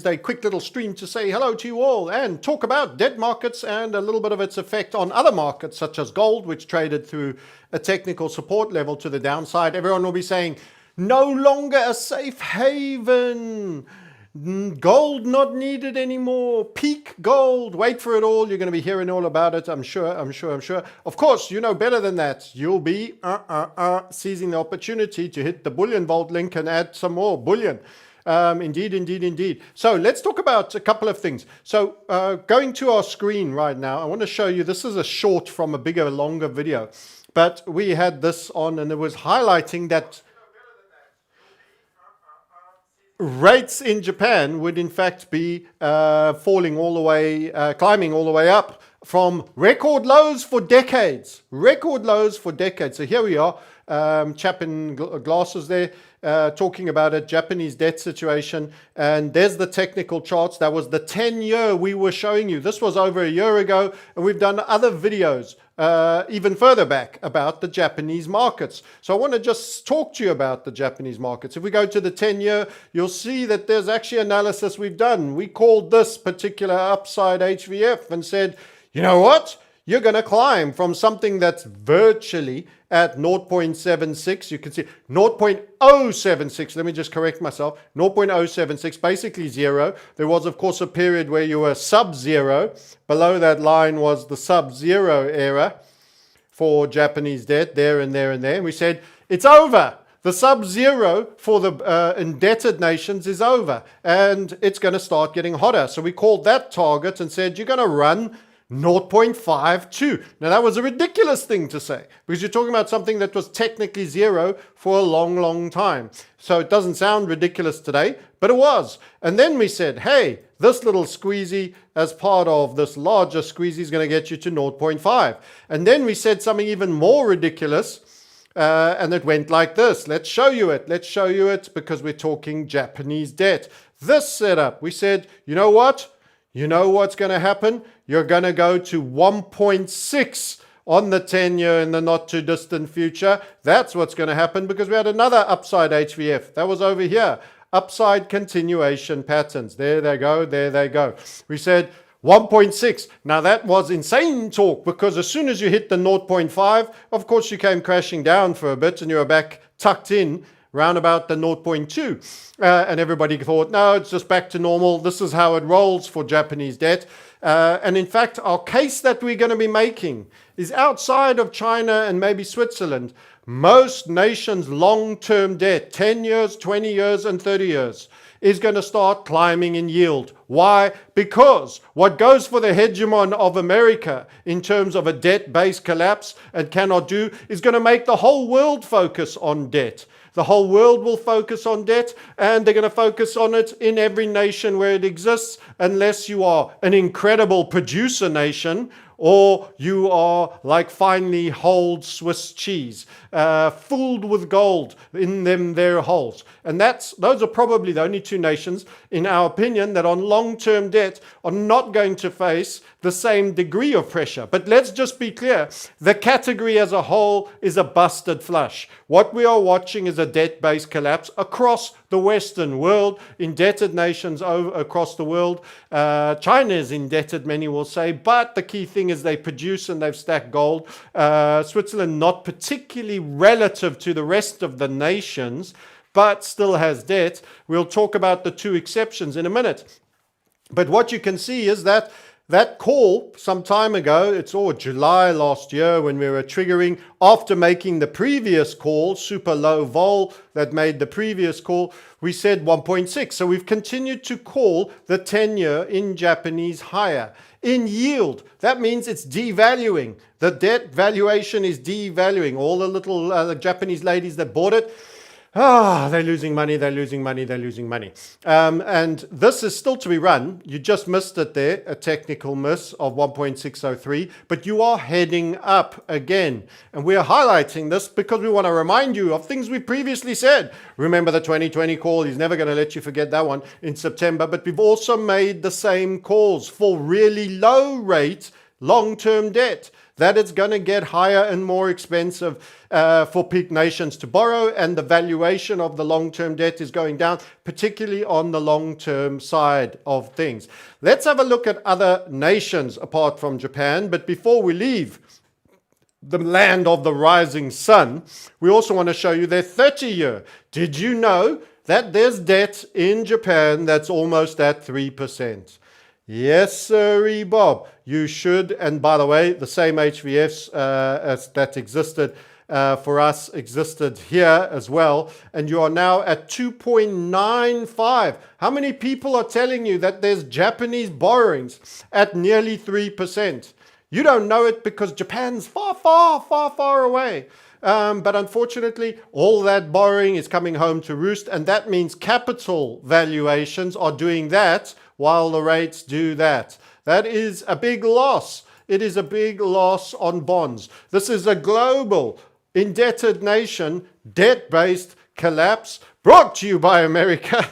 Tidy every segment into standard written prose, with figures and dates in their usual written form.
A quick little stream to say hello to you all and talk about debt markets and a little bit of its effect on other markets such as gold, which traded through a technical support level to the downside. Everyone will be saying, no longer a safe haven. Gold not needed anymore. Peak gold. Wait for it all. You're going to be hearing all about it. I'm sure. Of course, you know better than that. You'll be seizing the opportunity to hit the bullion vault link and add some more bullion. Indeed. So let's talk about a couple of things. So going to our screen right now, I want to show you, this is a short from a bigger, longer video, but we had this on and it was highlighting that rates in Japan would in fact be falling all the way, climbing all the way up from record lows for decades. So here we are, chap in glasses there, talking about a Japanese debt situation, and there's the technical charts. That was the 10-year we were showing you. This was over a year ago, and we've done other videos even further back about the Japanese markets. So I want to just talk to you about the Japanese markets. If we go to the 10-year, you'll see that there's actually analysis we've done. We called this particular upside HVF and said, you know what? You're going to climb from something that's virtually at 0.76. You can see 0.076. Let me just correct myself. 0.076, basically zero. There was, of course, a period where you were sub-zero. Below that line was the sub-zero era for Japanese debt, there and there and there. And we said, it's over. The sub-zero for the indebted nations is over. And it's going to start getting hotter. So we called that target and said, you're going to run 0.52. Now that was a ridiculous thing to say because you're talking about something that was technically zero for a long time. So it doesn't sound ridiculous today, but it was. And then we said, hey, this little squeezy as part of this larger squeezy is going to get you to 0.5. And then we said something even more ridiculous, and it went like this. Let's show you it because we're talking Japanese debt. This setup, we said, you know what? You know what's going to happen? You're going to go to 1.6 on the 10-year in the not too distant future. That's what's going to happen because we had another upside HVF. That was over here. Upside continuation patterns. There they go. We said 1.6. Now that was insane talk because as soon as you hit the 0.5, of course you came crashing down for a bit and you were back tucked in round about the 0.2. And everybody thought, no, it's just back to normal. This is how it rolls for Japanese debt. And in fact, our case that we're going to be making is outside of China and maybe Switzerland. Most nations' long-term debt, 10 years, 20 years, and 30 years, is going to start climbing in yield. Why? Because what goes for the hegemon of America in terms of a debt-based collapse and cannot do is going to make the whole world focus on debt. The whole world will focus on debt, and they're going to focus on it in every nation where it exists, unless you are an incredible producer nation or you are like finely holed Swiss cheese, filled with gold in them their holes. And those are probably the only two nations, in our opinion, that on long-term debt are not going to face the same degree of pressure. But let's just be clear, the category as a whole is a busted flush. What we are watching is a debt-based collapse across the Western world, indebted nations across the world. China is indebted, many will say, but the key thing is they produce and they've stacked gold. Switzerland not particularly relative to the rest of the nations, but still has debt. We'll talk about the two exceptions in a minute. But what you can see is that call some time ago, it's July last year when we were triggering after making the previous call, super low vol that made the previous call, we said 1.6. So we've continued to call the 10-year in Japanese higher. In yield, that means it's devaluing. The debt valuation is devaluing. All the little Japanese ladies that bought it, they're losing money. And this is still to be run. You just missed it there, a technical miss of 1.603, but you are heading up again. And we are highlighting this because we want to remind you of things we previously said. Remember the 2020 call, he's never going to let you forget that one in September, but we've also made the same calls for really low rate long-term debt, that it's going to get higher and more expensive for peak nations to borrow, and the valuation of the long-term debt is going down, particularly on the long-term side of things. Let's have a look at other nations apart from Japan, but before we leave the land of the rising sun, we also want to show you their 30-year. Did you know that there's debt in Japan that's almost at 3%? Yes, sirree, Bob. You should. And by the way, the same HVFs that existed for us existed here as well. And you are now at 2.95. How many people are telling you that there's Japanese borrowings at nearly 3%? You don't know it because Japan's far, far, far, far away. But unfortunately, all that borrowing is coming home to roost, and that means capital valuations are doing that while the rates do that. That is a big loss. It is a big loss on bonds. This is a global indebted nation, debt-based collapse, brought to you by America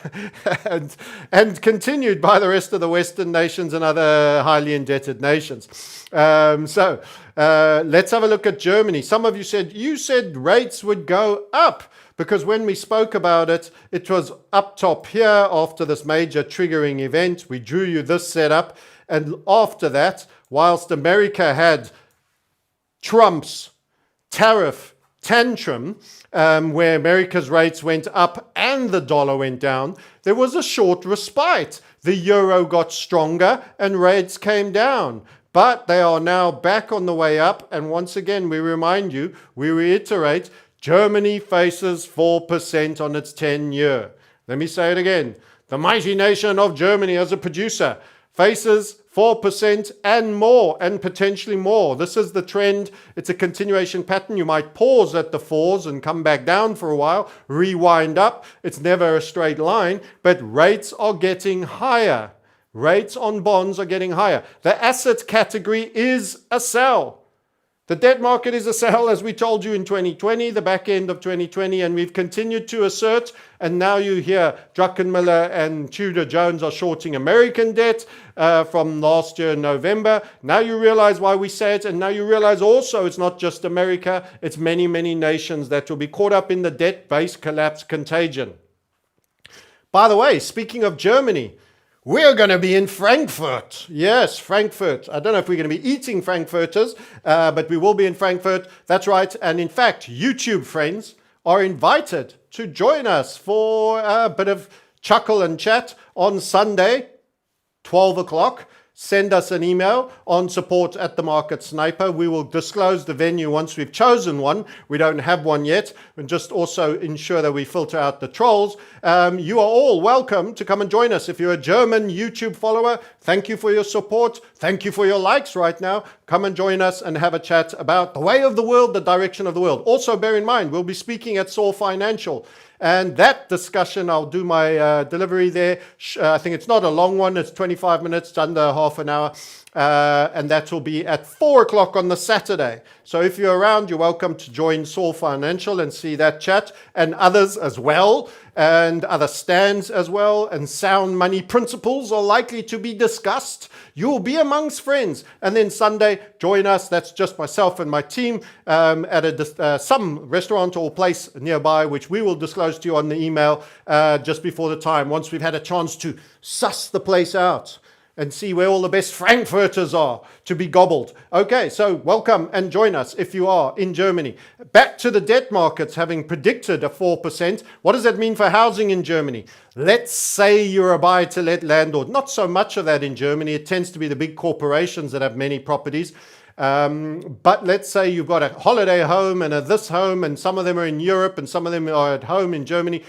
and continued by the rest of the Western nations and other highly indebted nations. Let's have a look at Germany. Some of you said rates would go up, because when we spoke about it, it was up top here after this major triggering event. We drew you this setup. And after that, whilst America had Trump's tariff tantrum, where America's rates went up and the dollar went down, there was a short respite. The euro got stronger and rates came down. But they are now back on the way up. And once again, we reiterate, Germany faces 4% on its 10-year. Let me say it again. The mighty nation of Germany as a producer faces 4% and more, and potentially more. This is the trend. It's a continuation pattern. You might pause at the 4s and come back down for a while, rewind up. It's never a straight line, but rates are getting higher. Rates on bonds are getting higher. The asset category is a sell. The debt market is a sell, as we told you in 2020, the back end of 2020, and we've continued to assert. And now you hear Druckenmiller and Tudor Jones are shorting American debt from last year in November. Now you realize why we say it, and now you realize also it's not just America, it's many, many nations that will be caught up in the debt-based collapse contagion. By the way, speaking of Germany, we're going to be in Frankfurt. Yes, Frankfurt. I don't know if we're going to be eating Frankfurters, but we will be in Frankfurt. That's right. And in fact, YouTube friends are invited to join us for a bit of chuckle and chat on Sunday, 12 o'clock. Send us an email on support@themarketsniper. We will disclose the venue once we've chosen one. We don't have one yet. And just also ensure that we filter out the trolls. You are all welcome to come and join us. If you're a German YouTube follower, thank you for your support. Thank you for your likes right now. Come and join us and have a chat about the way of the world, the direction of the world. Also, bear in mind, we'll be speaking at Saul Financial. And that discussion, I'll do my delivery there. I think it's not a long one. It's 25 minutes, it's under half an hour. And that will be at 4 o'clock on the Saturday. So if you're around, you're welcome to join Saul Financial and see that chat, and others as well, and other stands as well, and sound money principles are likely to be discussed. You'll be amongst friends. And then Sunday, join us. That's just myself and my team at some restaurant or place nearby, which we will disclose to you on the email just before the time, once we've had a chance to suss the place out and see where all the best Frankfurters are to be gobbled. Okay, so welcome and join us if you are in Germany. Back to the debt markets, having predicted a 4%. What does that mean for housing in Germany? Let's say you're a buy-to-let landlord. Not so much of that in Germany. It tends to be the big corporations that have many properties. But let's say you've got a holiday home and this home, and some of them are in Europe and some of them are at home in Germany.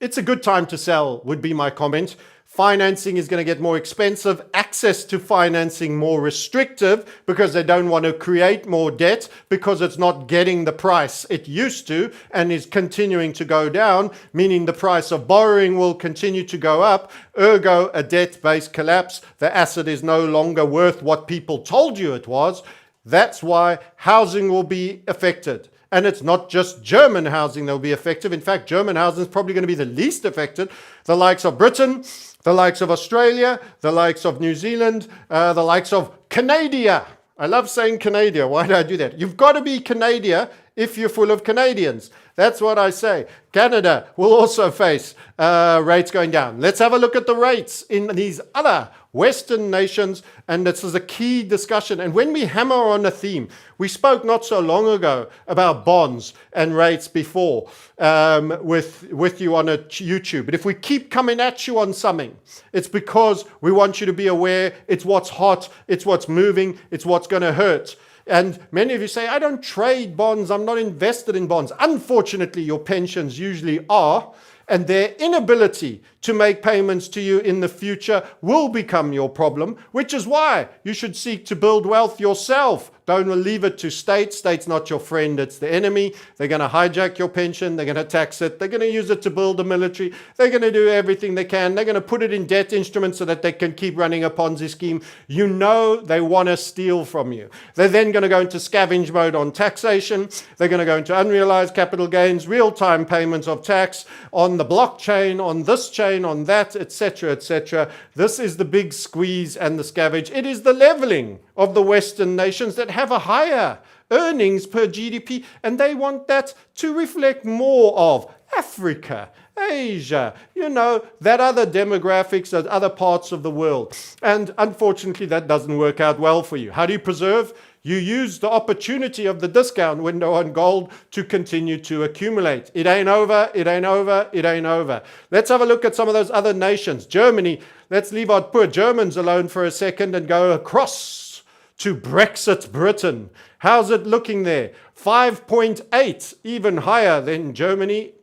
It's a good time to sell, would be my comment. Financing is going to get more expensive, access to financing more restrictive because they don't want to create more debt because it's not getting the price it used to and is continuing to go down, meaning the price of borrowing will continue to go up, ergo a debt-based collapse. The asset is no longer worth what people told you it was. That's why housing will be affected. And it's not just German housing that will be affected. In fact, German housing is probably going to be the least affected. The likes of Britain, the likes of Australia, the likes of New Zealand, the likes of Canada. I love saying Canada. Why do I do that? You've got to be Canada if you're full of Canadians. That's what I say. Canada will also face rates going down. Let's have a look at the rates in these other Western nations, and this is a key discussion. And when we hammer on a theme, we spoke not so long ago about bonds and rates before with you on a YouTube. But if we keep coming at you on something, it's because we want you to be aware it's what's hot, it's what's moving, it's what's going to hurt. And many of you say, I don't trade bonds, I'm not invested in bonds. Unfortunately, your pensions usually are, and their inability to make payments to you in the future will become your problem, which is why you should seek to build wealth yourself. Don't leave it to states. State's not your friend, it's the enemy. They're going to hijack your pension, they're going to tax it, they're going to use it to build a military, they're going to do everything they can, they're going to put it in debt instruments so that they can keep running a Ponzi scheme. You know they want to steal from you. They're then going to go into scavenge mode on taxation, they're going to go into unrealized capital gains, real-time payments of tax on the blockchain, on this chain, on that, etc., etc. This is the big squeeze and the scavenge. It is the leveling of the Western nations that have a higher earnings per GDP, and they want that to reflect more of Africa, Asia, that other demographics, that other parts of the world. And unfortunately, that doesn't work out well for you. How do you preserve? You use the opportunity of the discount window on gold to continue to accumulate. It ain't over, it ain't over, it ain't over. Let's have a look at some of those other nations. Germany, let's leave our poor Germans alone for a second and go across to Brexit Britain. How's it looking there? 5.8, even higher than Germany.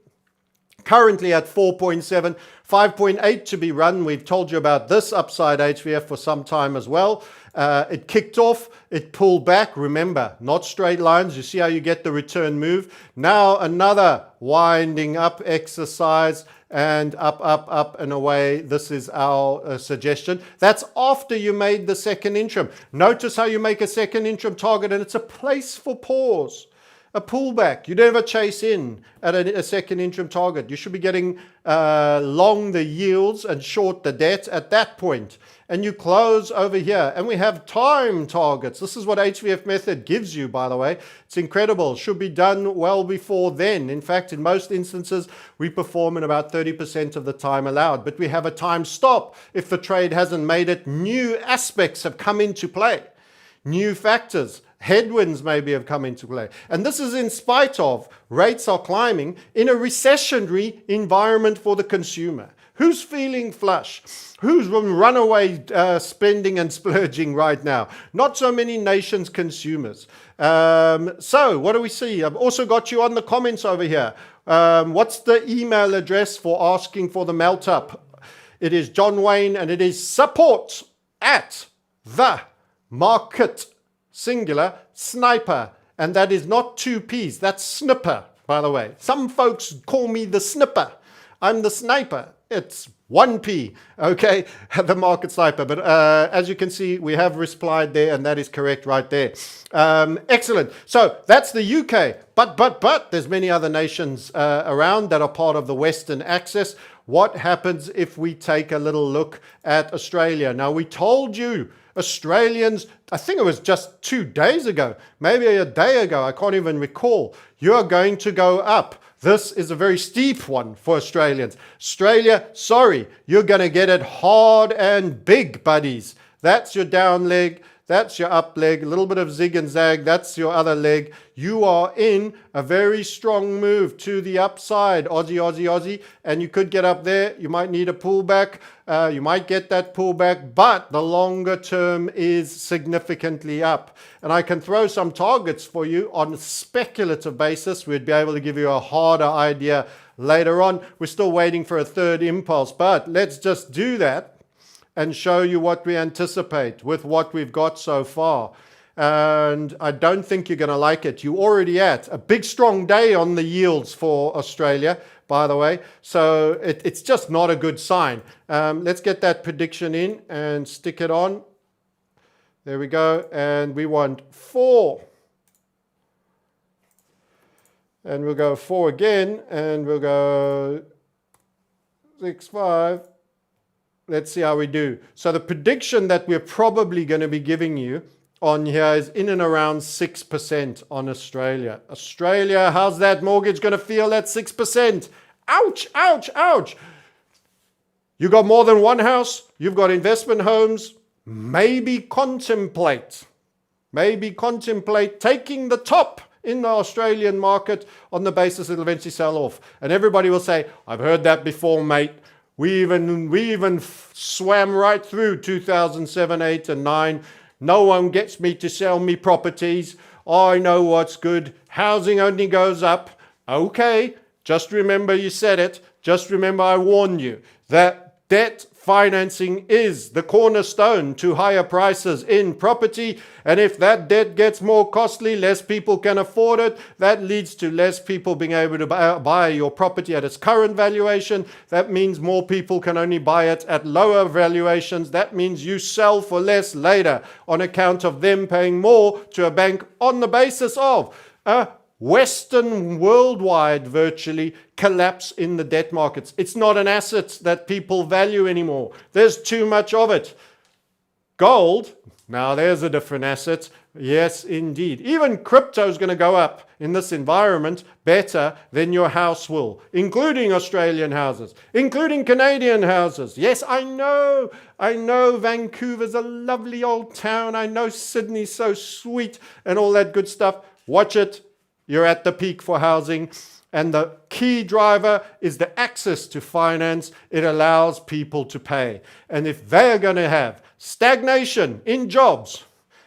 Currently at 4.7, 5.8 to be run. We've told you about this upside HVF for some time as well. It kicked off, it pulled back. Remember, not straight lines. You see how you get the return move. Now another winding up exercise, and up, up, up and away. This is our suggestion. That's after you made the second interim. Notice how you make a second interim target, and it's a place for pause. A pullback. You never chase in at a second interim target. You should be getting long the yields and short the debt at that point. And you close over here. And we have time targets. This is what HVF method gives you, by the way. It's incredible. Should be done well before then. In fact, in most instances, we perform in about 30% of the time allowed. But we have a time stop if the trade hasn't made it. New aspects have come into play. New factors. Headwinds maybe have come into play. And this is in spite of rates are climbing in a recessionary environment for the consumer. Who's feeling flush? Who's runaway spending and splurging right now? Not so many nations consumers. So what do we see? I've also got you on the comments over here. What's the email address for asking for the melt up? It is John Wayne, and it is support at the market singular sniper, and that is not two P's, that's snipper, by the way. Some folks call me the snipper. I'm the sniper. It's 1P, okay, the market sniper. But as you can see, we have replied there, and that is correct right there. Excellent. So that's the UK. But there's many other nations around that are part of the Western axis. What happens if we take a little look at Australia? Now, we told you Australians, I think it was just 2 days ago, maybe a day ago, I can't even recall, you're going to go up. This is a very steep one for Australians. Australia, sorry, you're going to get it hard and big, buddies. That's your down leg. That's your up leg, a little bit of zig and zag. That's your other leg. You are in a very strong move to the upside. Aussie, Aussie, Aussie. And you could get up there. You might need a pullback. You might get that pullback, but the longer term is significantly up. And I can throw some targets for you on a speculative basis. We'd be able to give you a harder idea later on. We're still waiting for a third impulse, but let's just do that and show you what we anticipate with what we've got so far. And I don't think you're going to like it. You're already at a big, strong day on the yields for Australia, by the way. So it's just not a good sign. Let's get that prediction in and stick it on. There we go. And we want 4. And we'll go 4 again. And we'll go 6, 5. Let's see how we do. So the prediction that we're probably going to be giving you on here is in and around 6% on Australia. Australia, how's that mortgage going to feel at 6%? Ouch, ouch, ouch. You got more than one house, you've got investment homes, maybe contemplate taking the top in the Australian market on the basis it'll eventually sell off. And everybody will say, I've heard that before, mate. We even swam right through 2007, 8 and 9. No one gets me to sell me properties. I know what's good. Housing only goes up. Okay, just remember you said it. Just remember I warned you that debt financing is the cornerstone to higher prices in property. And if that debt gets more costly, less people can afford it. That leads to less people being able to buy your property at its current valuation. That means more people can only buy it at lower valuations. That means you sell for less later on account of them paying more to a bank on the basis of Western, worldwide, virtually collapse in the debt markets. It's not an asset that people value anymore. There's too much of it. Gold, now there's a different asset. Yes, indeed. Even crypto is going to go up in this environment better than your house will, including Australian houses, including Canadian houses. Yes, I know Vancouver's a lovely old town. I know Sydney's so sweet and all that good stuff. Watch it. You're at the peak for housing. And the key driver is the access to finance. It allows people to pay. And if they're going to have stagnation in jobs,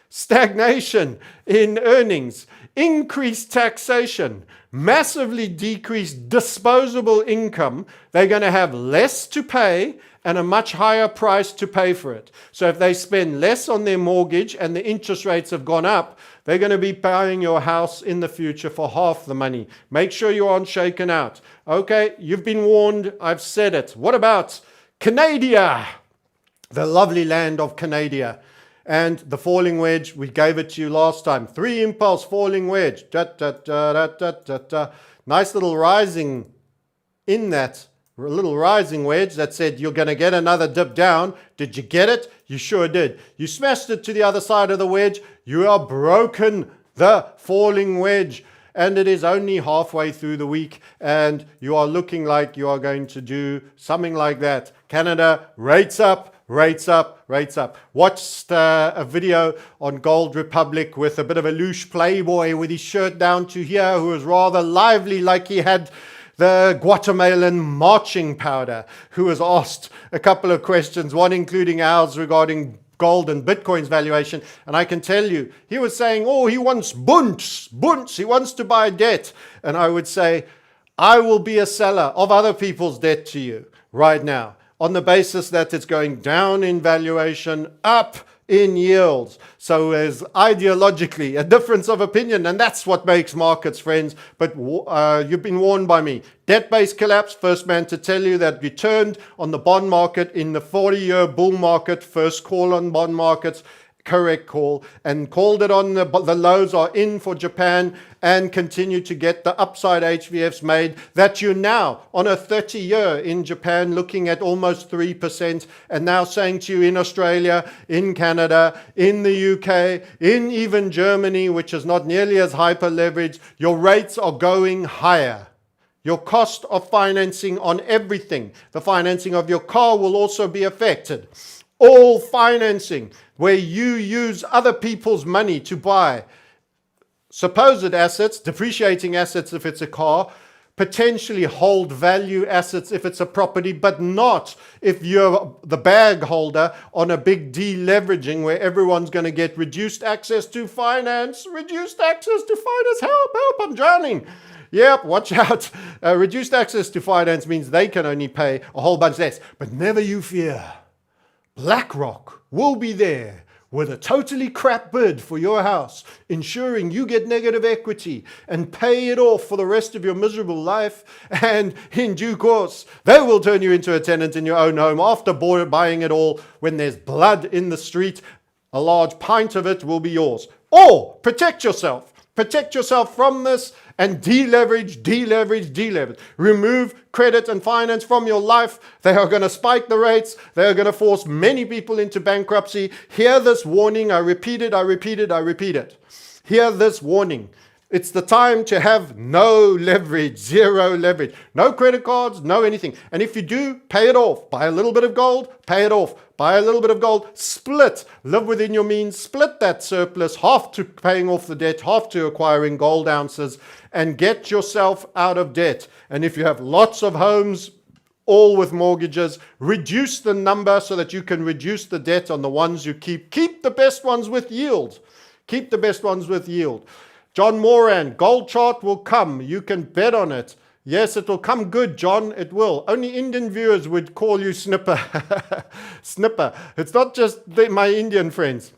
stagnation in earnings, increased taxation, massively decreased disposable income, they're going to have less to pay and a much higher price to pay for it. So if they spend less on their mortgage and the interest rates have gone up, they're going to be buying your house in the future for half the money. Make sure you aren't shaken out. Okay, you've been warned. I've said it. What about Canada? The lovely land of Canada. And the falling wedge, we gave it to you last time. 3 impulse falling wedge. Nice little rising in that. A little rising wedge that said you're going to get another dip down. Did you get it? You sure did. You smashed it to the other side of the wedge. You are broken the falling wedge. And it is only halfway through the week. And you are looking like you are going to do something like that. Canada, rates up, rates up, rates up. Watched a video on Gold Republic with a bit of a louche playboy with his shirt down to here who was rather lively, like he had the Guatemalan marching powder, who was asked a couple of questions, one including ours regarding gold and Bitcoin's valuation. And I can tell you, he was saying, oh, he wants bunts, he wants to buy debt. And I would say, I will be a seller of other people's debt to you right now on the basis that it's going down in valuation, up in yields. So there's ideologically a difference of opinion, and that's what makes markets, friends. But you've been warned by me. Debt-based collapse, first man to tell you that we turned on the bond market in the 40-year bull market, first call on bond markets, correct call, and called it on the lows are in for Japan and continue to get the upside HVFs made, that you're now on a 30-year in Japan looking at almost 3%, and now saying to you in Australia, in Canada, in the UK, in even Germany, which is not nearly as hyper leveraged, your rates are going higher. Your cost of financing on everything, the financing of your car will also be affected. All financing where you use other people's money to buy supposed assets, depreciating assets if it's a car, potentially hold value assets if it's a property, but not if you're the bag holder on a big deleveraging where everyone's going to get reduced access to finance. Reduced access to finance. Help, help, I'm drowning. Yep, watch out. Reduced access to finance means they can only pay a whole bunch less. But never you fear. BlackRock will be there with a totally crap bid for your house, ensuring you get negative equity and pay it off for the rest of your miserable life. And in due course, they will turn you into a tenant in your own home after buying it all. When there's blood in the street, a large pint of it will be yours. Or protect yourself. Protect yourself from this and deleverage, deleverage, deleverage. Remove credit and finance from your life. They are going to spike the rates. They are going to force many people into bankruptcy. Hear this warning. I repeat it, I repeat it, I repeat it. Hear this warning. It's the time to have no leverage, zero leverage. No credit cards, no anything. And if you do, pay it off. Buy a little bit of gold, pay it off. Buy a little bit of gold, split. Live within your means, split that surplus, half to paying off the debt, half to acquiring gold ounces, and get yourself out of debt. And if you have lots of homes, all with mortgages, reduce the number so that you can reduce the debt on the ones you keep. Keep the best ones with yield. Keep the best ones with yield. John Moran, gold chart will come. You can bet on it. Yes, it will come good, John. It will. Only Indian viewers would call you snipper. Snipper. It's not just my Indian friends.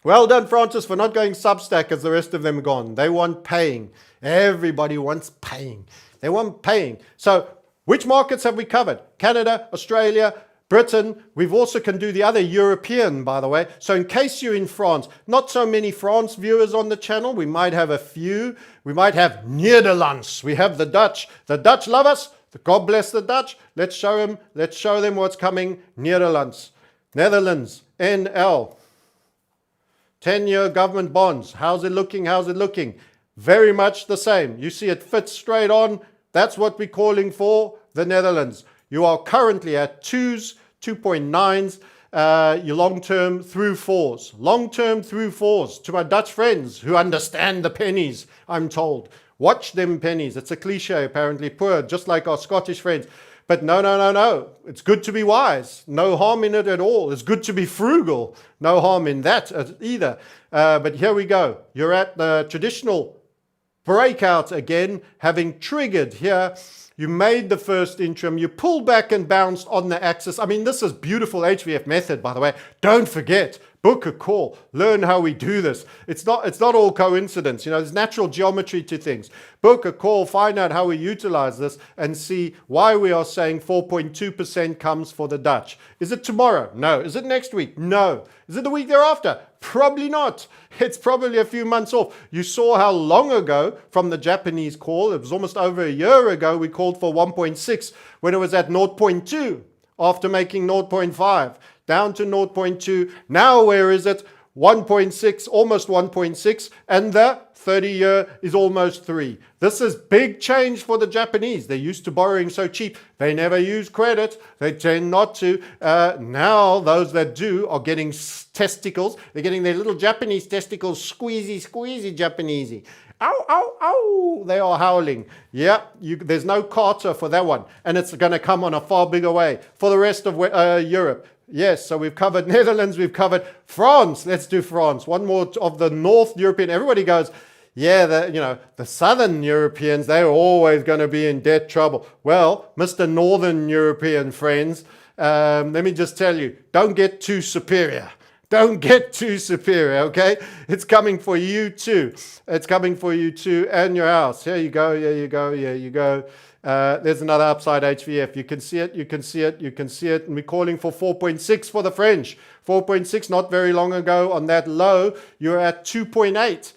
Well done, Francis, for not going Substack as the rest of them are gone. They want paying. Everybody wants paying. They want paying. So which markets have we covered? Canada, Australia, Britain. We've also can do the other European, by the way. So in case you're in France, not so many France viewers on the channel. We might have a few. We might have Netherlands. We have the Dutch. The Dutch love us. God bless the Dutch. Let's show them. Let's show them what's coming. Netherlands. Netherlands. NL. 10-year government bonds. How's it looking? How's it looking? Very much the same. You see it fits straight on. That's what we're calling for the Netherlands. You are currently at 2s, 2.9s, your long-term through 4s. Long-term through 4s. To my Dutch friends who understand the pennies, I'm told. Watch them pennies. It's a cliche, apparently. Poor, just like our Scottish friends. But no, no, no, no. It's good to be wise. No harm in it at all. It's good to be frugal. No harm in that either. But here we go. You're at the traditional breakout again, having triggered here. You made the first interim, you pulled back and bounced on the axis. I mean, this is beautiful HVF method, by the way. Don't forget, book a call, learn how we do this. It's not all coincidence. You know, there's natural geometry to things. Book a call, find out how we utilize this and see why we are saying 4.2% comes for the Dutch. Is it tomorrow? No. Is it next week? No. Is it the week thereafter? Probably not. It's probably a few months off. You saw how long ago from the Japanese call, it was almost over a year ago, we called for 1.6 when it was at 0.2 after making 0.5 down to 0.2. Now where is it? 1.6, almost 1.6, and the 30-year is almost 3. This is big change for the Japanese. They're used to borrowing so cheap. They never use credit. They tend not to. Now those that do are getting testicles. They're getting their little Japanese testicles squeezy, squeezy Japanesey. Ow, ow, ow. They are howling. Yeah, there's no Carter for that one. And it's going to come on a far bigger way for the rest of Europe. Yes, so we've covered Netherlands, we've covered France. Let's do France. One more of the North European. Everybody goes, yeah, the Southern Europeans, they're always going to be in debt trouble. Well, Mr. Northern European friends, let me just tell you, don't get too superior. Don't get too superior, okay? It's coming for you too. It's coming for you too and your house. Here you go, here you go, here you go. There's another upside HVF. You can see it, you can see it, you can see it. And we're calling for 4.6 for the French. 4.6 not very long ago on that low, you're at 2.8.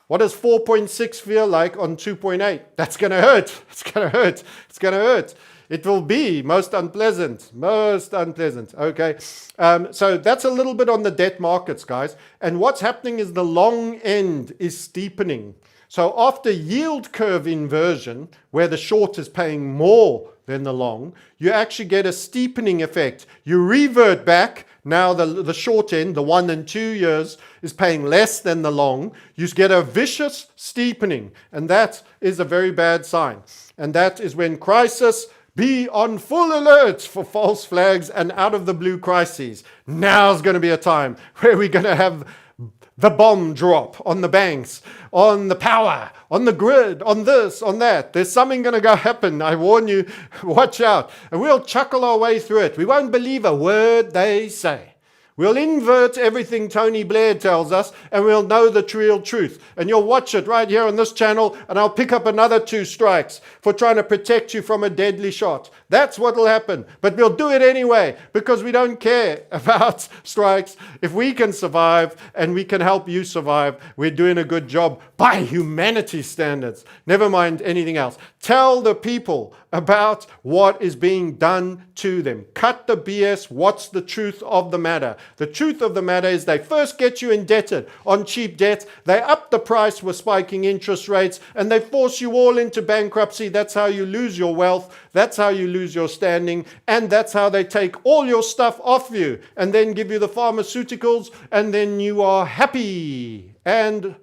What does 4.6 feel like on 2.8? That's going to hurt. It's going to hurt. It's going to hurt. It will be most unpleasant. Most unpleasant. Okay. So that's a little bit on the debt markets, guys. And what's happening is the long end is steepening. So after yield curve inversion, where the short is paying more than the long, you actually get a steepening effect. You revert back. Now the short end, the 1 and 2 years, is paying less than the long. You get a vicious steepening. And that is a very bad sign. And that is when crisis, be on full alert for false flags and out of the blue crises. Now's going to be a time where we're going to have the bomb drop on the banks, on the power, on the grid, on this, on that. There's something going to go happen. I warn you, watch out. And we'll chuckle our way through it. We won't believe a word they say. We'll invert everything Tony Blair tells us, and we'll know the real truth. And you'll watch it right here on this channel, and I'll pick up another 2 strikes for trying to protect you from a deadly shot. That's what will happen. But we'll do it anyway, because we don't care about strikes. If we can survive, and we can help you survive, we're doing a good job by humanity standards. Never mind anything else. Tell the people about what is being done to them. Cut the BS. What's the truth of the matter? The truth of the matter is they first get you indebted on cheap debt. They up the price with spiking interest rates, and they force you all into bankruptcy. That's how you lose your wealth. That's how you lose your standing. And that's how they take all your stuff off you and then give you the pharmaceuticals, and then you are happy and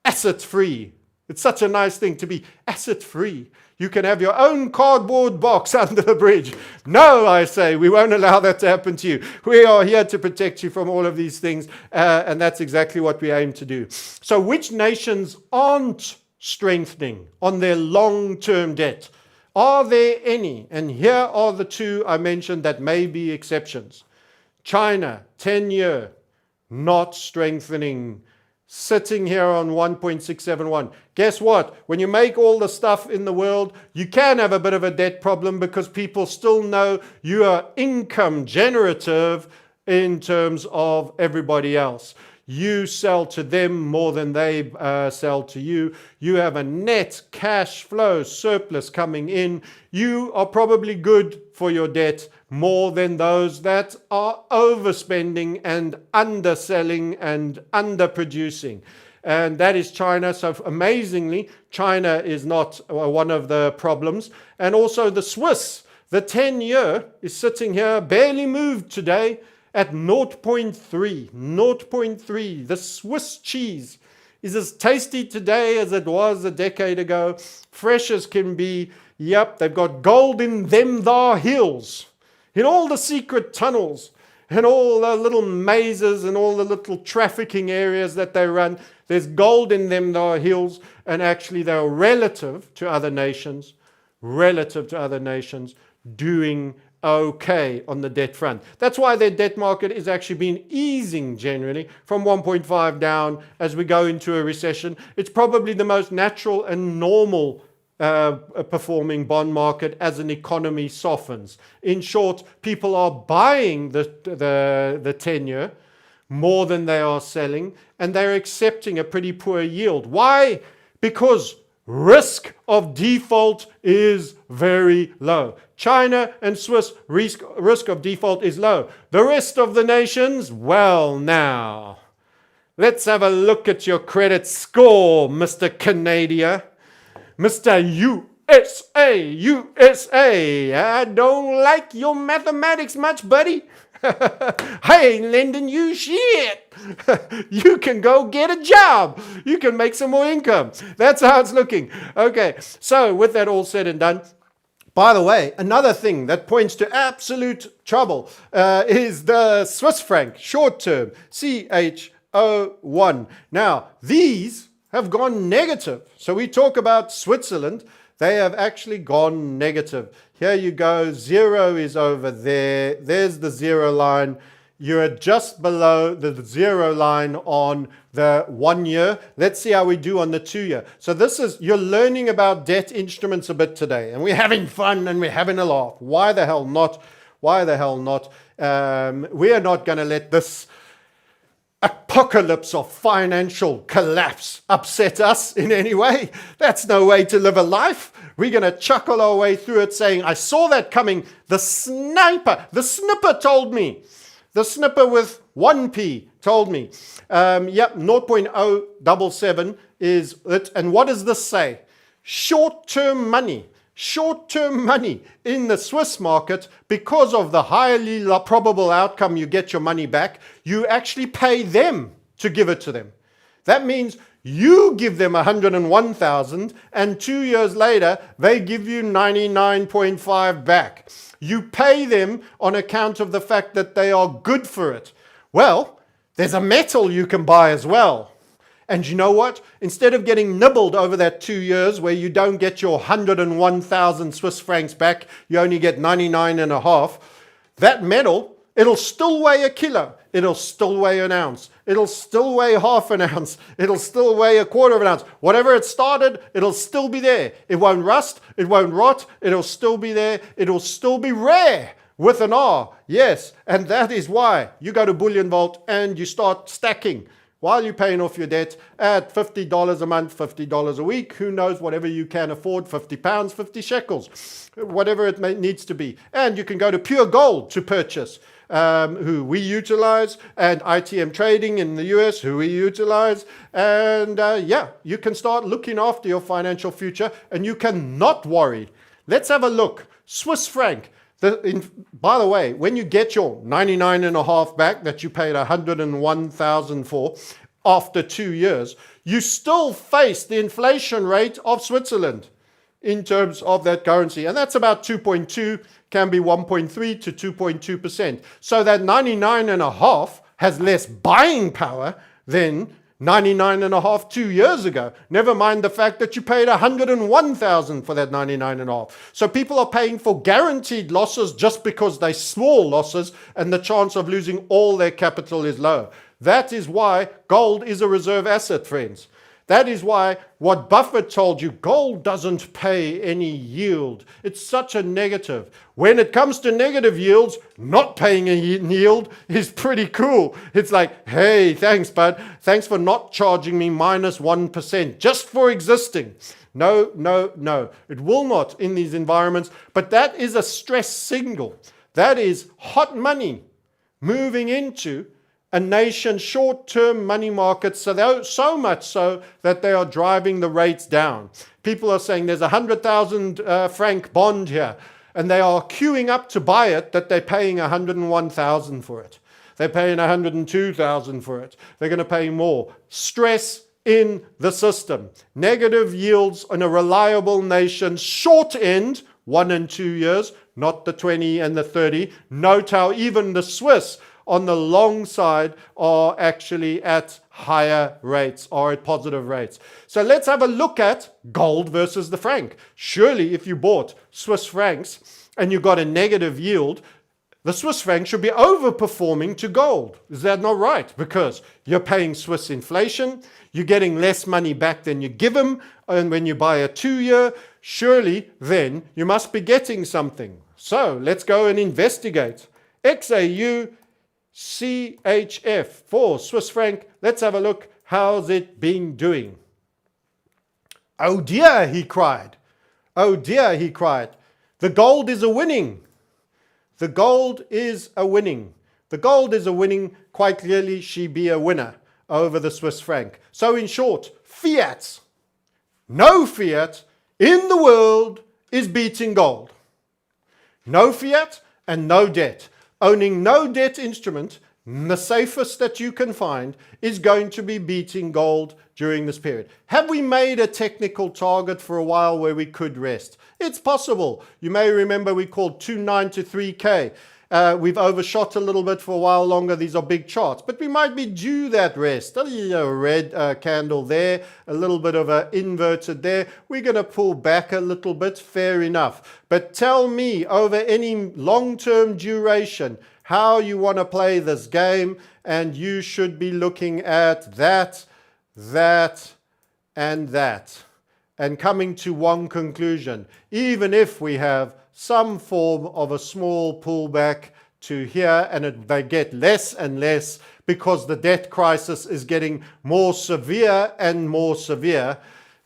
asset free. It's such a nice thing to be asset free. You can have your own cardboard box under the bridge. No, I say, we won't allow that to happen to you. We are here to protect you from all of these things, and that's exactly what we aim to do. So which nations aren't strengthening on their long-term debt? Are there any? And here are the 2 I mentioned that may be exceptions. China, 10-year, not strengthening, sitting here on 1.671. Guess what? When you make all the stuff in the world, you can have a bit of a debt problem because people still know you are income generative in terms of everybody else. You sell to them more than they sell to you. You have a net cash flow surplus coming in. You are probably good for your debt more than those that are overspending and underselling and underproducing. And that is China. So amazingly, China is not one of the problems. And also the Swiss, the 10-year is sitting here, barely moved today, at 0.3. 0.3. The Swiss cheese is as tasty today as it was a decade ago. Fresh as can be. Yep, they've got gold in them thar hills, in all the secret tunnels, and all the little mazes and all the little trafficking areas that they run. There's gold in them thar hills, and actually they're relative to other nations, doing okay on the debt front. That's why their debt market is actually been easing generally from 1.5 down as we go into a recession. It's probably the most natural and normal performing bond market as an economy softens. In short, people are buying the 10-year more than they are selling, and they're accepting a pretty poor yield. Why? Because risk of default is very low. China and Swiss risk of default is low. The rest of the nations, well now, let's have a look at your credit score, Mr. Canada. Mr. USA. I don't like your mathematics much, buddy. I ain't lending you shit. You can go get a job. You can make some more income. That's how it's looking. Okay, so with that all said and done, by the way, another thing that points to absolute trouble is the Swiss franc, short term, CH01. Now, these have gone negative. So we talk about Switzerland. They have actually gone negative. Here you go. 0 is over there. There's the 0 line. You're just below the 0 line on the 1 year. Let's see how we do on the 2 year. So this is, you're learning about debt instruments a bit today, and we're having fun and we're having a laugh. Why the hell not? Why the hell not? We are not going to let this apocalypse of financial collapse upset us in any way. That's no way to live a life. We're going to chuckle our way through it saying, I saw that coming. The snipper told me. The snipper with 1p told me. Yep, 0.077 is it. And what does this say? Short-term money in the Swiss market, because of the highly probable outcome you get your money back, you actually pay them to give it to them. That means you give them 101,000 and 2 years later, they give you 99.5 back. You pay them on account of the fact that they are good for it. Well, there's a metal you can buy as well. And you know what? Instead of getting nibbled over that 2 years where you don't get your 101,000 Swiss francs back, you only get 99.5. That metal It'll still weigh a kilo. It'll still weigh an ounce. It'll still weigh half an ounce. It'll still weigh a quarter of an ounce. Whatever it started, it'll still be there. It won't rust. It won't rot. It'll still be there. It'll still be rare with an R. Yes, and that is why you go to Bullion Vault and you start stacking while you're paying off your debt at $50 a month, $50 a week. Who knows, whatever you can afford, £50, 50 shekels, whatever it needs to be. And you can go to Pure Gold to purchase. Who we utilize, and ITM Trading in the US, who we utilize, and yeah, you can start looking after your financial future, and you can not worry. Let's have a look. Swiss franc. By the way, when you get your 99.5 back that you paid 101,000 for after 2 years, you still face the inflation rate of Switzerland in terms of that currency, and that's about 2.2, can be 1.3 to 2.2%. So that 99.5 has less buying power than 99.5 2 years ago. Never mind the fact that you paid 101,000 for that 99.5. So people are paying for guaranteed losses just because they're small losses and the chance of losing all their capital is low. That is why gold is a reserve asset, friends. That is why what Buffett told you, gold doesn't pay any yield. It's such a negative. When it comes to negative yields, not paying a yield is pretty cool. It's like, hey, thanks, bud. Thanks for not charging me minus 1% just for existing. No, no, no. It will not in these environments. But that is a stress signal. That is hot money moving into a nation's short-term money markets, so much so that they are driving the rates down. People are saying there's a 100,000 franc bond here, and they are queuing up to buy it, that they're paying 101,000 for it. They're paying 102,000 for it. They're going to pay more. Stress in the system. Negative yields on a reliable nation's short end, 1 and 2 years, not the 20 and the 30. Note how even the Swiss on the long side are actually at higher rates or at positive rates. So let's have a look at gold versus the franc. Surely if you bought Swiss francs and you got a negative yield, the Swiss franc should be overperforming to gold. Is that not right? Because you're paying Swiss inflation, you're getting less money back than you give them, and when you buy a 2-year, surely then you must be getting something. So let's go and investigate. XAU CHF for Swiss franc. Let's have a look. How's it been doing? Oh dear, he cried. Oh dear, he cried. The gold is a winning. The gold is a winning. The gold is a winning. Quite clearly, she be a winner over the Swiss franc. So in short, fiat, no fiat in the world is beating gold. No fiat and no debt. Owning no debt instrument, the safest that you can find, is going to be beating gold during this period. Have we made a technical target for a while where we could rest? It's possible. You may remember we called 2.9 to 3K. We've overshot a little bit for a while longer. These are big charts, but we might be due that rest. A red candle there, a little bit of an inverted there. We're going to pull back a little bit, fair enough. But tell me over any long-term duration how you want to play this game, and you should be looking at that, and that, and coming to one conclusion. Even if we have some form of a small pullback to here, and they get less and less because the debt crisis is getting more severe and more severe,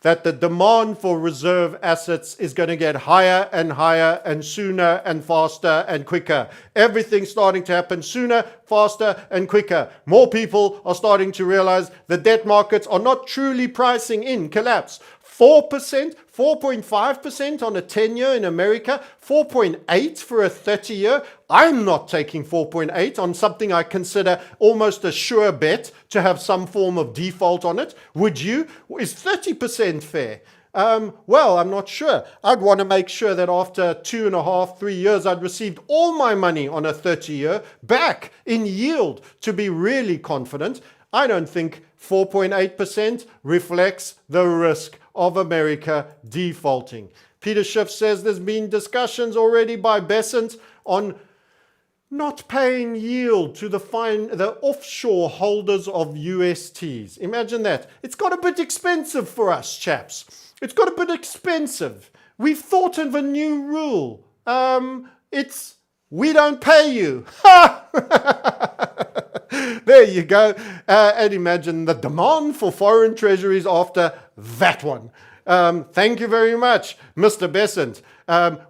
that the demand for reserve assets is going to get higher and higher and sooner and faster and quicker. Everything's starting to happen sooner, faster and quicker. More people are starting to realize the debt markets are not truly pricing in collapse. 4%, 4.5% on a 10-year in America, 4.8 for a 30-year. I'm not taking 4.8 on something I consider almost a sure bet to have some form of default on it. Would you? Is 30% fair? Well, I'm not sure. I'd want to make sure that after 2.5, 3 years, I'd received all my money on a 30-year back in yield to be really confident. I don't think 4.8% reflects the risk of America defaulting. Peter Schiff says there's been discussions already by Besant on not paying yield to the offshore holders of USTs. Imagine that. It's got a bit expensive for us, chaps. It's got a bit expensive. We've thought of a new rule. It's we don't pay you. There you go. And imagine the demand for foreign treasuries after that one. Thank you very much, Mr. Besant.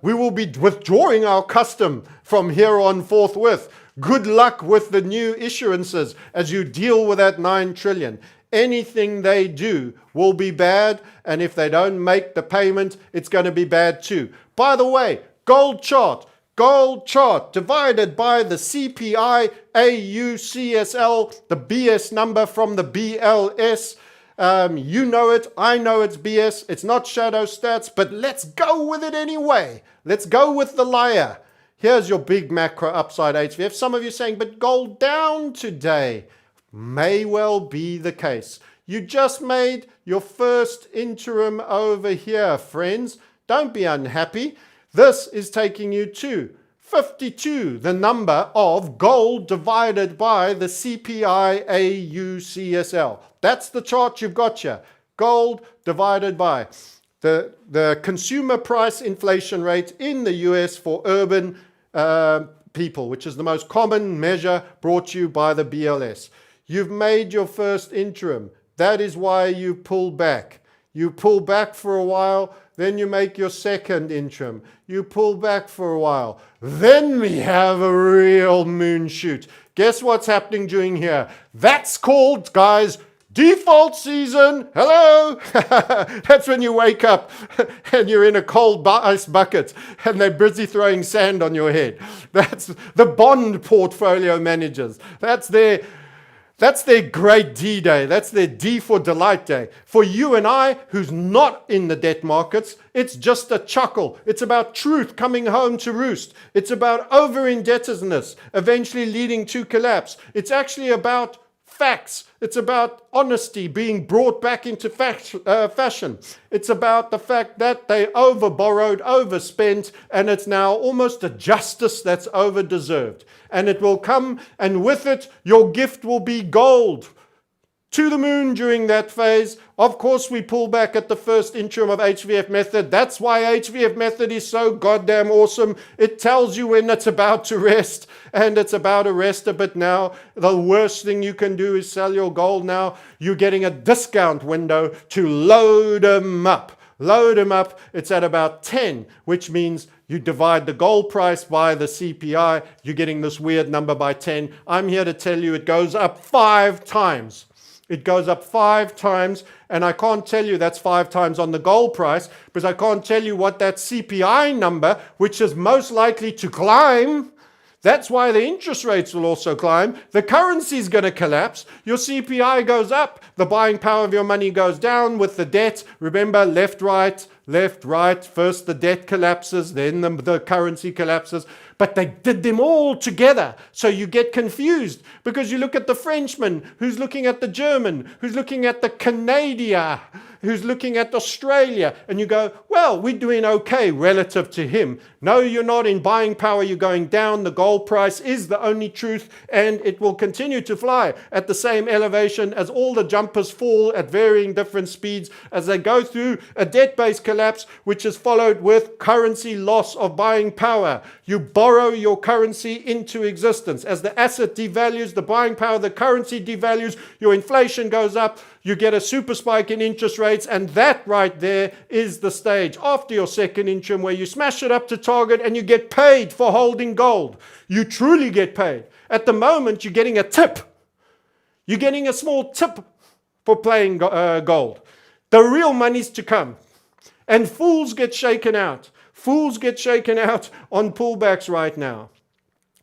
We will be withdrawing our custom from here on forthwith. Good luck with the new issuances as you deal with that 9 trillion. Anything they do will be bad, and if they don't make the payment, it's going to be bad too. By the way, gold chart divided by the CPI AUCSL, the BS number from the BLS. You know it, I know it's BS, it's not shadow stats, but let's go with it anyway. Let's go with the liar. Here's your big macro upside HVF. Some of you saying, but gold down today. May well be the case. You just made your first interim over here, friends. Don't be unhappy. This is taking you to 52, the number of gold divided by the CPI AUCSL. That's the chart you've got here. Gold divided by the consumer price inflation rate in the US for urban people, which is the most common measure brought to you by the BLS. You've made your first interim. That is why you pull back. You pull back for a while, then you make your second interim. You pull back for a while. Then we have a real moon shoot. Guess what's happening during here? That's called, guys, default season. Hello. That's when you wake up and you're in a cold ice bucket and they're busy throwing sand on your head. That's the bond portfolio managers. That's their great D-Day. That's their D for delight day. For you and I, who's not in the debt markets, it's just a chuckle. It's about truth coming home to roost. It's about over-indebtedness, eventually leading to collapse. It's actually about facts. It's about honesty being brought back into fashion. It's about the fact that they over-borrowed, overspent, and it's now almost a justice that's over-deserved. And it will come, and with it, your gift will be gold. To the moon during that phase. Of course, we pull back at the first interim of HVF method. That's why HVF method is so goddamn awesome. It tells you when it's about to rest, and it's about to rest a bit now. The worst thing you can do is sell your gold now. You're getting a discount window to load them up. Load them up. It's at about 10, which means you divide the gold price by the CPI. You're getting this weird number by 10. I'm here to tell you it goes up 5 times. It goes up 5 times, and I can't tell you that's 5 times on the gold price, because I can't tell you what that CPI number, which is most likely to climb. That's why the interest rates will also climb. The currency is going to collapse. Your CPI goes up. The buying power of your money goes down with the debt. Remember, left, right, left, right. First the debt collapses, then the currency collapses. But they did them all together. So you get confused because you look at the Frenchman, who's looking at the German, who's looking at the Canadian, who's looking at Australia, and you go, well, we're doing okay relative to him. No, you're not. In buying power, you're going down. The gold price is the only truth, and it will continue to fly at the same elevation as all the jumpers fall at varying different speeds as they go through a debt-based collapse, which is followed with currency loss of buying power. You borrow your currency into existence. As the asset devalues, the buying power of the currency devalues, your inflation goes up, you get a super spike in interest rates, and that right there is the stage after your second interim where you smash it up to target and you get paid for holding gold. You truly get paid. At the moment, you're getting a tip. You're getting a small tip for playing gold. The real money's to come. And fools get shaken out. Fools get shaken out on pullbacks right now.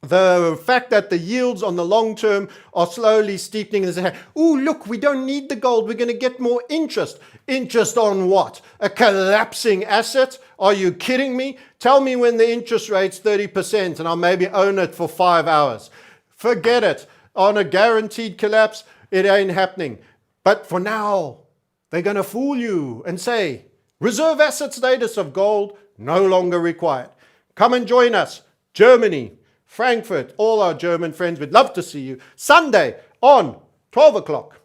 The fact that the yields on the long term are slowly steepening and say, oh, look, we don't need the gold. We're going to get more interest. Interest on what? A collapsing asset? Are you kidding me? Tell me when the interest rate's 30% and I'll maybe own it for 5 hours. Forget it. On a guaranteed collapse, it ain't happening. But for now, they're going to fool you and say, reserve asset status of gold no longer required. Come and join us. Germany, Frankfurt, all our German friends, we'd love to see you. Sunday on 12 o'clock.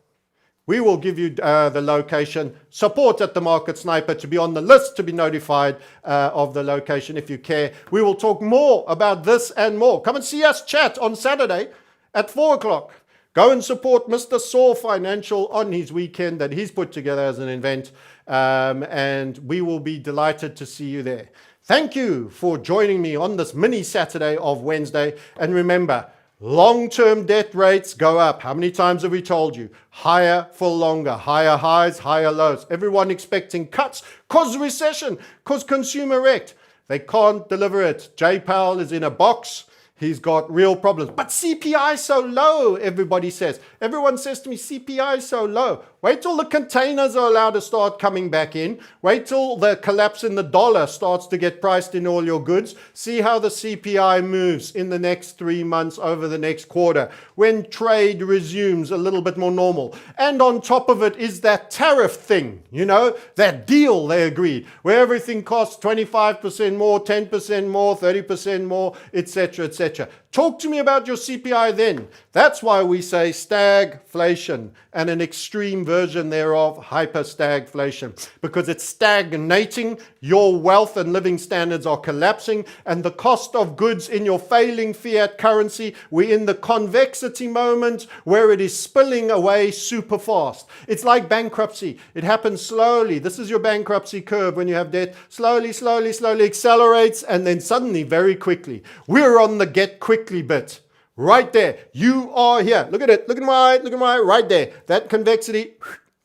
We will give you the location, support at the Market Sniper to be on the list, to be notified of the location if you care. We will talk more about this and more. Come and see us chat on Saturday at 4 o'clock. Go and support Mr. Saw Financial on his weekend that he's put together as an event. And we will be delighted to see you there. Thank you for joining me on this mini Saturday of Wednesday. And remember, long-term debt rates go up. How many times have we told you? Higher for longer, higher highs, higher lows. Everyone expecting cuts cause recession, cause consumer wrecked. They can't deliver it. Jay Powell is in a box. He's got real problems. But CPI is so low, everybody says. Everyone says to me, CPI is so low. Wait till the containers are allowed to start coming back in. Wait till the collapse in the dollar starts to get priced in all your goods. See how the CPI moves in the next 3 months over the next quarter when trade resumes a little bit more normal. And on top of it is that tariff thing, you know, that deal they agreed where everything costs 25% more, 10% more, 30% more, etc., etc. Talk to me about your CPI then. That's why we say stagflation and an extreme version thereof, hyper-stagflation, because it's stagnating, your wealth and living standards are collapsing, and the cost of goods in your failing fiat currency, we're in the convexity moment where it is spilling away super fast. It's like bankruptcy. It happens slowly. This is your bankruptcy curve when you have debt. Slowly, slowly, slowly accelerates, and then suddenly, very quickly. We're on the get quickly bit. Right there. You are here. Look at it. Look at my, right there. That convexity,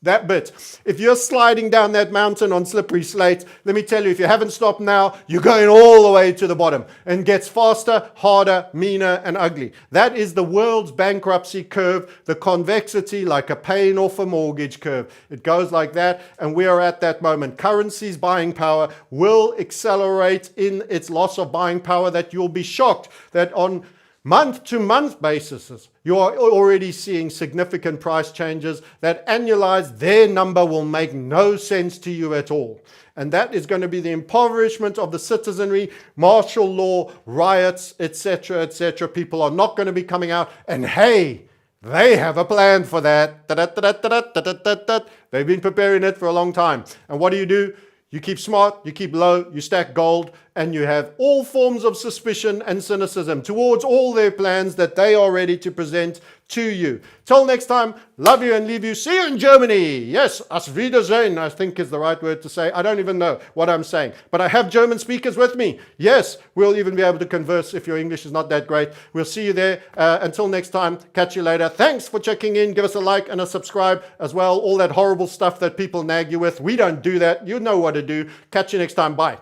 that bit. If you're sliding down that mountain on slippery slate, let me tell you, if you haven't stopped now, you're going all the way to the bottom and gets faster, harder, meaner, and ugly. That is the world's bankruptcy curve, the convexity like a paying off a mortgage curve. It goes like that, and we are at that moment. Currency's buying power will accelerate in its loss of buying power that you'll be shocked that on month-to-month basis, you are already seeing significant price changes that annualized, their number will make no sense to you at all. And that is going to be the impoverishment of the citizenry, martial law, riots, etc., etc. People are not going to be coming out, and hey, they have a plan for that. They've been preparing it for a long time. And what do? You keep smart, you keep low, you stack gold, and you have all forms of suspicion and cynicism towards all their plans that they are ready to present to you. Till next time, love you and leave you. See you in Germany. Yes, Auf Wiedersehen, I think is the right word to say. I don't even know what I'm saying, but I have German speakers with me. Yes, we'll even be able to converse if your English is not that great. We'll see you there. Until next time, catch you later. Thanks for checking in. Give us a like and a subscribe as well. All that horrible stuff that people nag you with. We don't do that. You know what to do. Catch you next time. Bye.